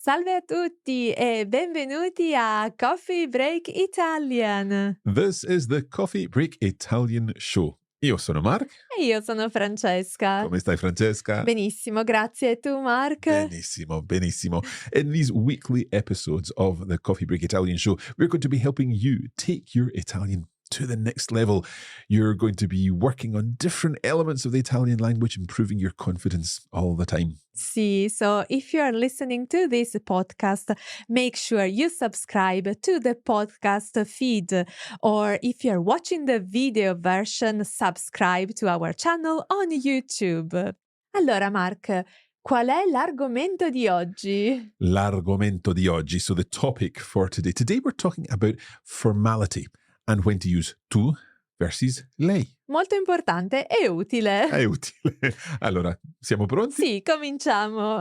Salve a tutti e benvenuti a Coffee Break Italian. This is the Coffee Break Italian show. Io sono Mark. E io sono Francesca. Come stai, Francesca? Benissimo, grazie. E tu, Mark? Benissimo, benissimo. In these weekly episodes of the Coffee Break Italian show, we're going to be helping you take your Italian to the next level. You're going to be working on different elements of the Italian language, improving your confidence all the time. Sì, so if you're listening to this podcast, make sure you subscribe to the podcast feed, or if you're watching the video version, subscribe to our channel on YouTube. Allora, Mark, qual è l'argomento di oggi? L'argomento di oggi, so the topic for today. Today we're talking about formality and when to use tu versus lei. Molto importante e utile. È utile. Allora, siamo pronti? Sì, cominciamo.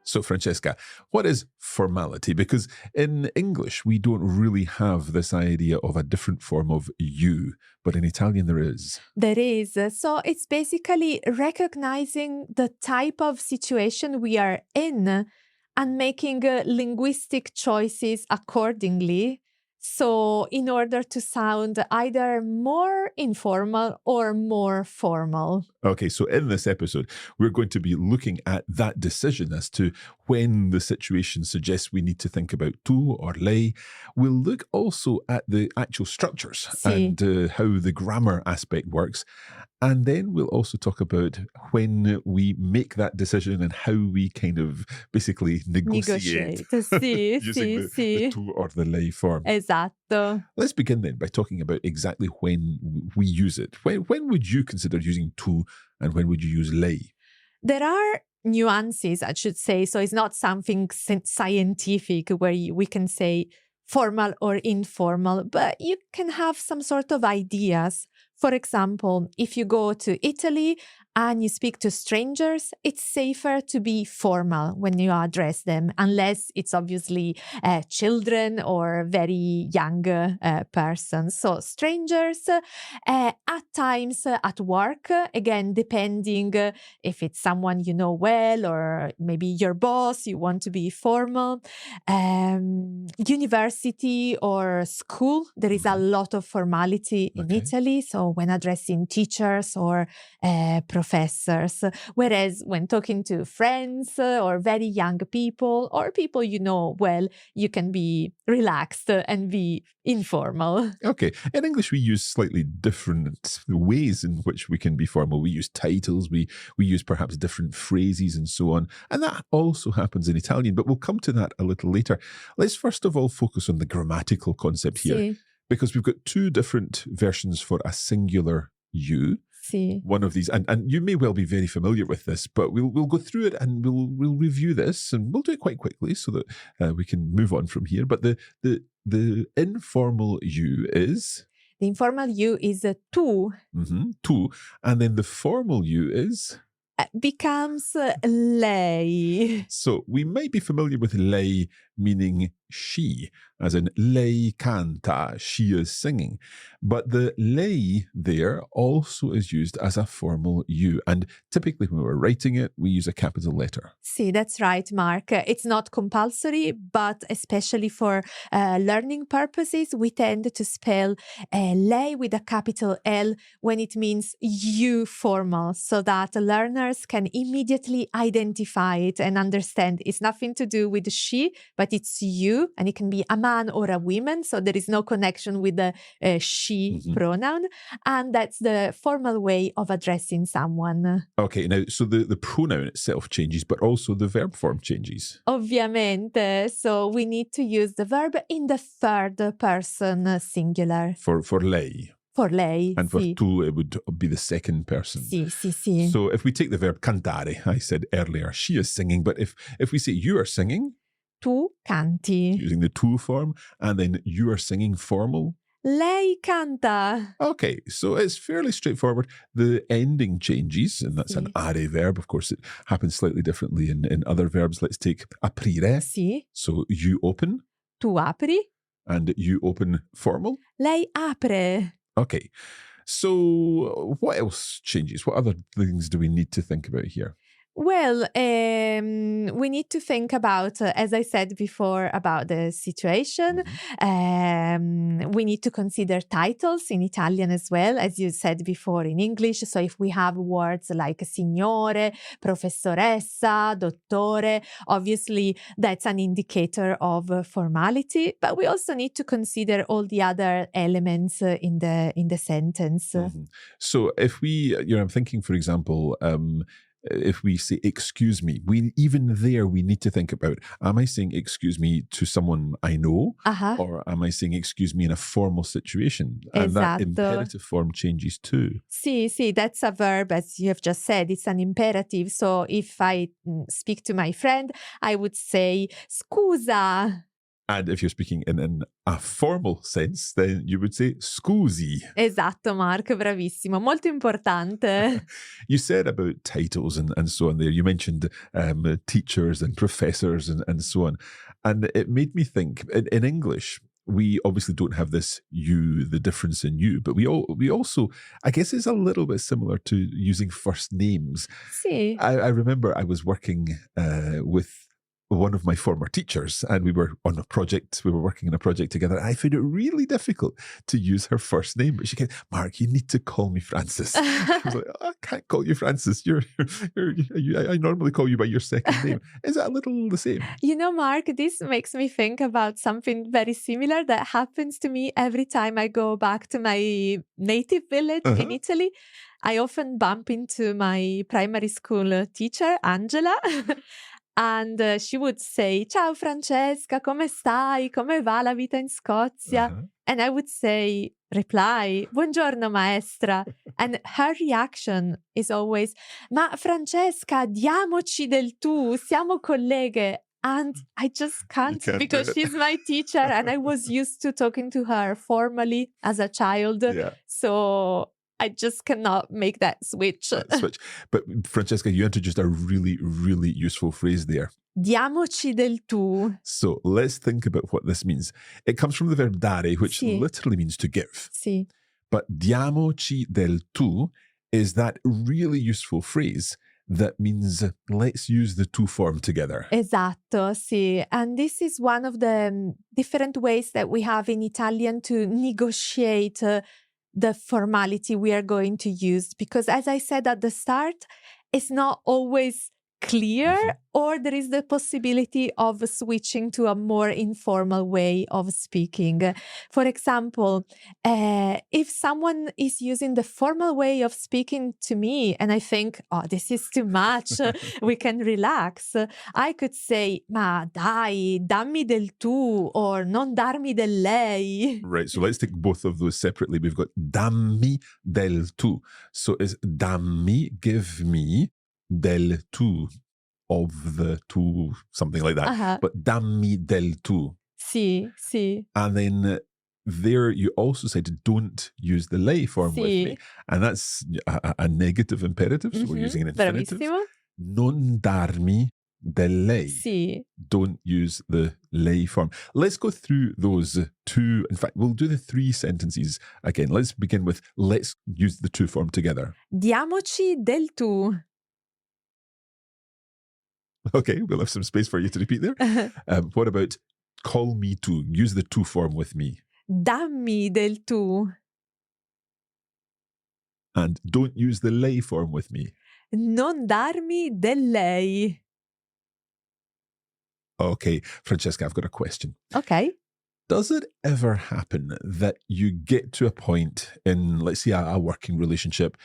So, Francesca, what is formality? Because in English, we don't really have this idea of a different form of you, but in Italian there is. There is. So it's basically recognizing the type of situation we are in and making linguistic choices accordingly. So in order to sound either more informal or more formal. Okay, so in this episode, we're going to be looking at that decision as to when the situation suggests we need to think about tu or lei. We'll look also at the actual structures Sì. and how the grammar aspect works. And then we'll also talk about when we make that decision and how we kind of basically negotiate. Sì, using sì, the sì. tu or the lei form. Esatto. Let's begin then by talking about exactly when we use it. When would you consider using tu and when would you use lei? There are nuances, I should say. So it's not something scientific where we can say formal or informal, but you can have some sort of ideas. For example, if you go to Italy and you speak to strangers, it's safer to be formal when you address them, unless it's obviously children or very young persons. So strangers, at times at work, again, depending if it's someone you know well or maybe your boss, you want to be formal. University or school, there is a lot of formality in Italy. So when addressing teachers or professors, whereas when talking to friends or very young people or people you know well, you can be relaxed and be informal. Okay. In English, we use slightly different ways in which we can be formal. We use titles, we use perhaps different phrases and so on. And that also happens in Italian, but we'll come to that a little later. Let's first of all focus on the grammatical concept here, Sì, because we've got two different versions for a singular you. sì. One of these, and you may well be very familiar with this, but we'll go through it and we'll review this, and we'll do it quite quickly so that we can move on from here. But the informal you is The informal you is tu, tu, and then the formal you is. becomes lei. So we might be familiar with lei meaning she, as in lei canta, she is singing. But the lei there also is used as a formal you. And typically when we're writing it, we use a capital letter. See, that's right, Mark. It's not compulsory, but especially for learning purposes, we tend to spell lei with a capital L when it means you formal, so that learners can immediately identify it and understand it's nothing to do with she, but it's you, and it can be a man or a woman, so there is no connection with the she pronoun, and that's the formal way of addressing someone. Okay, now, so the pronoun itself changes, but also the verb form changes. Ovviamente, so we need to use the verb in the third person singular. For lei. For lei, And for sì. tu, it would be the second person. Sì, sì, sì. So if we take the verb cantare, I said earlier, she is singing, but if we say you are singing, Tu canti. using the tu form, and then you are singing formal. Lei canta. Okay, so it's fairly straightforward. The ending changes, and that's an are verb. Of course, it happens slightly differently in other verbs. Let's take aprire. Sì. So you open. Tu apri. And you open formal. Lei apre. Okay. So what else changes? What other things do we need to think about here? Well, we need to think about, as I said before, about the situation. We need to consider titles in Italian as well, as you said before in English. So if we have words like signore, professoressa, dottore, obviously that's an indicator of formality. But we also need to consider all the other elements in the sentence. So if we, I'm thinking, for example, if we say excuse me, we need to think about, am I saying excuse me to someone I know, or am I saying excuse me in a formal situation? And that imperative form changes too. Sì, that's a verb, as you have just said. It's an imperative. So if I speak to my friend, I would say scusa. And if you're speaking in a formal sense, then you would say scusi. Esatto, Mark, bravissimo. Molto importante. You said about titles and so on there. You mentioned teachers and professors and so on. And it made me think, in English, we obviously don't have this you, the difference in you, but we also, I guess it's a little bit similar to using first names. Sì. I remember I was working with one of my former teachers, and we were working on a project together. And I found it really difficult to use her first name, but she said, Mark, you need to call me Francis. I was like, I can't call you Francis. I normally call you by your second name. Is that a little the same? You know, Mark, this makes me think about something very similar that happens to me every time I go back to my native village in Italy. I often bump into my primary school teacher, Angela. And she would say, Ciao Francesca, come stai? Come va la vita in Scozia? And I would reply, Buongiorno maestra. And her reaction is always, Ma Francesca, diamoci del tu, siamo colleghe. And I just can't because she's my teacher and I was used to talking to her formally as a child. Yeah. So I just cannot make that switch. But Francesca, you introduced a really, really useful phrase there. Diamoci del tu. So let's think about what this means. It comes from the verb dare, which literally means to give. Sì. But diamoci del tu is that really useful phrase that means let's use the tu form together. Esatto, sì. And this is one of the different ways that we have in Italian to negotiate the formality we are going to use. Because as I said at the start, it's not always clear or there is the possibility of switching to a more informal way of speaking. For example, if someone is using the formal way of speaking to me and I think, oh, this is too much, we can relax, I could say, ma dai, dammi del tu, or non darmi del lei. Right, so let's take both of those separately. We've got dammi del tu. So it's dammi, give me, del tu, of the tu, something like that. But dammi del tu. Sì. And then there you also said don't use the lei form with me. And that's a negative imperative, so we're using an infinitive. Bravissimo. Non darmi del lei. Sì. Don't use the lei form. Let's go through those two. In fact, we'll do the three sentences again. Let's begin with let's use the tu form together. Diamoci del tu. Okay, we'll have some space for you to repeat there. What about call me tu? Use the tu form with me. Dammi del tu. And don't use the lei form with me. Non darmi del lei. Okay, Francesca, I've got a question. Okay. Does it ever happen that you get to a point in, let's say, a working relationship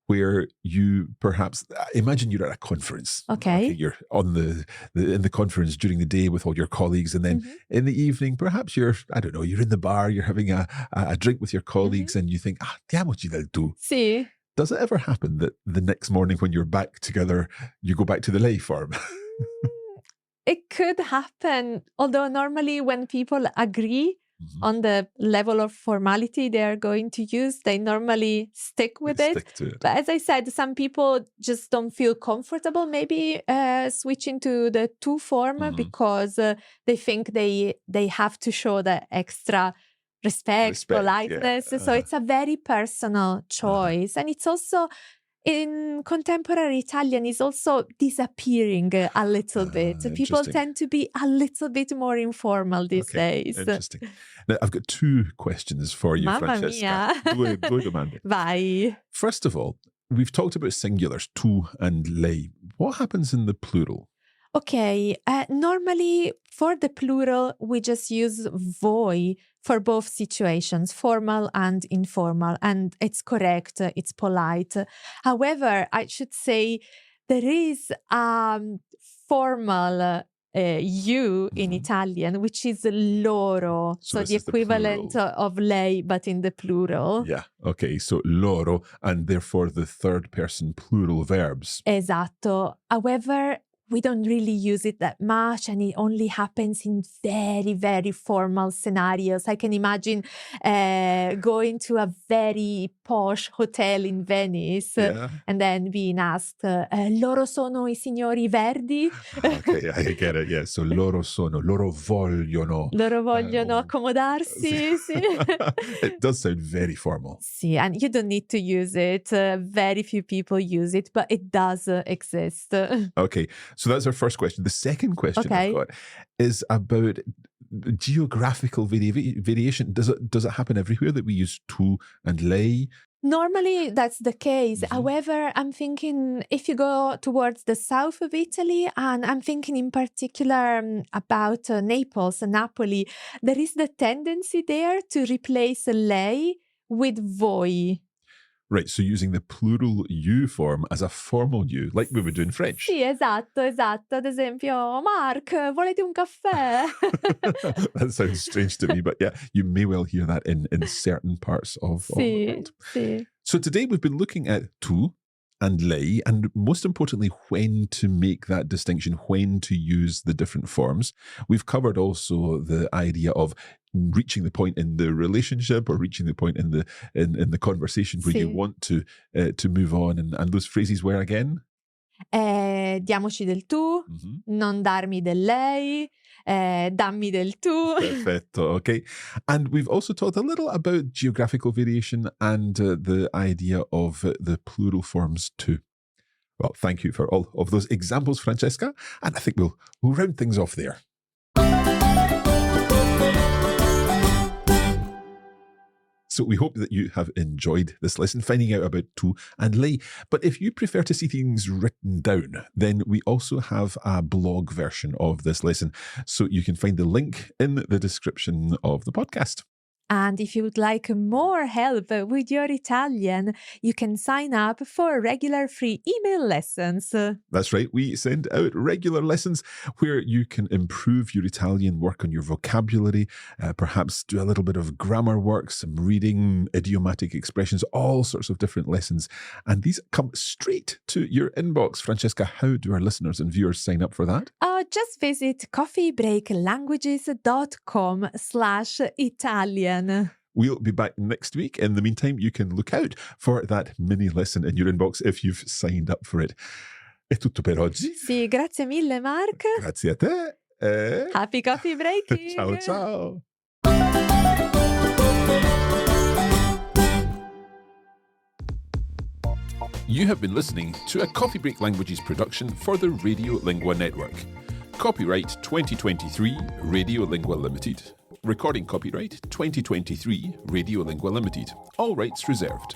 where you perhaps, imagine you're at a conference. Okay. You're on in the conference during the day with all your colleagues, and then in the evening, perhaps you're in the bar, you're having a drink with your colleagues, and you think, diamoci del tu. Sì. Does it ever happen that the next morning when you're back together, you go back to the lei form? It could happen, although normally when people agree on the level of formality they are going to use, they normally stick with it. But as I said, some people just don't feel comfortable maybe switching to the tu form because they think they have to show the extra respect, politeness. Yeah. So it's a very personal choice. And it's also, in contemporary Italian, is also disappearing a little bit. People tend to be a little bit more informal these days. Interesting. Now, I've got two questions for you, Mamma Francesca. mia. Due domande. Vai. First of all, we've talked about singulars, tu and lei. What happens in the plural? Okay, normally for the plural, we just use voi for both situations, formal and informal, and it's correct, it's polite. However, I should say there is formal you in Italian, which is loro, so the equivalent of lei, but in the plural. Yeah, okay, so loro, and therefore the third person plural verbs. Esatto. However, we don't really use it that much, and it only happens in very, very formal scenarios. I can imagine going to a very posh hotel in Venice and then being asked, loro sono I signori Verdi? Okay, I get it, yeah. So loro sono, loro vogliono. Loro vogliono accomodarsi. It does sound very formal. Sì, and you don't need to use it. Very few people use it, but it does exist. Okay, so that's our first question. The second question I've got is about geographical variation. Does it happen everywhere that we use tu and lei? Normally, that's the case. However, I'm thinking if you go towards the south of Italy, and I'm thinking in particular about Naples and Napoli, there is the tendency there to replace lei with voi. Right, so using the plural you form as a formal you, like we would do in French. Sì, esatto. Ad esempio, Mark, volete un caffè? That sounds strange to me, but yeah, you may well hear that in certain parts of the world. Sì. So today we've been looking at tu and lei, and most importantly, when to make that distinction, when to use the different forms. We've covered also the idea of reaching the point in the relationship or reaching the point in the conversation where you want to move on, and those phrases were again? Diamoci del tu, non darmi del lei, dammi del tu. Perfetto, okay. And we've also talked a little about geographical variation and the idea of the plural forms too. Well, thank you for all of those examples, Francesca, and I think we'll round things off there. So we hope that you have enjoyed this lesson, finding out about tu and lei. But if you prefer to see things written down, then we also have a blog version of this lesson. So you can find the link in the description of the podcast. And if you would like more help with your Italian, you can sign up for regular free email lessons. That's right. We send out regular lessons where you can improve your Italian, work on your vocabulary, perhaps do a little bit of grammar work, some reading, idiomatic expressions, all sorts of different lessons. And these come straight to your inbox. Francesca, how do our listeners and viewers sign up for that? Just visit coffeebreaklanguages.com/Italian. We'll be back next week. In the meantime, you can look out for that mini lesson in your inbox if you've signed up for it. È tutto per oggi. Sì, grazie mille, Mark. Grazie a te. Happy coffee breaking. Ciao, ciao. You have been listening to a Coffee Break Languages production for the Radio Lingua Network. Copyright 2023 Radio Lingua Limited. Recording copyright 2023 Radio Lingua Limited. All rights reserved.